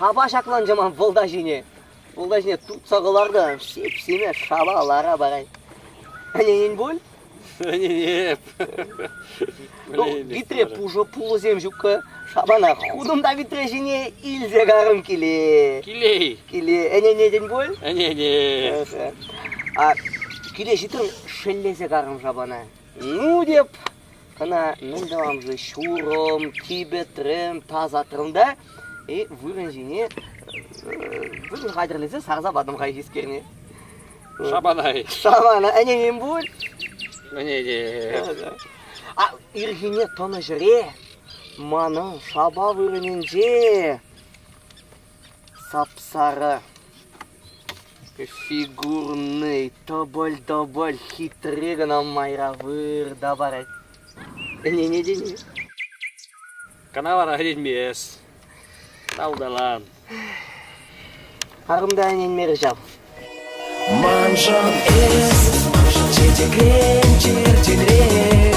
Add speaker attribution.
Speaker 1: шаба шаклан жаман болда жине. Болда жине tutsa кыларды, сеп-семе шабалара барай. Аненен бол?
Speaker 2: Аненеп.
Speaker 1: Витре пужо пулузем жукка, шабана худымда витре жине илзе гарым келе. Келе, аненеден бол?
Speaker 2: Аненеп.
Speaker 1: А келе житын шеллезе гарым жабана. Ну деп, кана мендавам же шуром, тибетрем, тазатрым да, и вырын жине, вырын қадірлесе сарзап адам қай жескеріне.
Speaker 2: Шабанай.
Speaker 1: Шабана, аненен бол?
Speaker 2: Аненеп.
Speaker 1: А иргине тоны жыре, маны шаба вырыненже, сапсары, фигурный, тоболь хитрыгына майра вырда барай. Не дене.
Speaker 2: Канавара гренмес. Таудалан.
Speaker 1: Арымда анен мері жал.
Speaker 3: Манжан эс, чете крем, чертен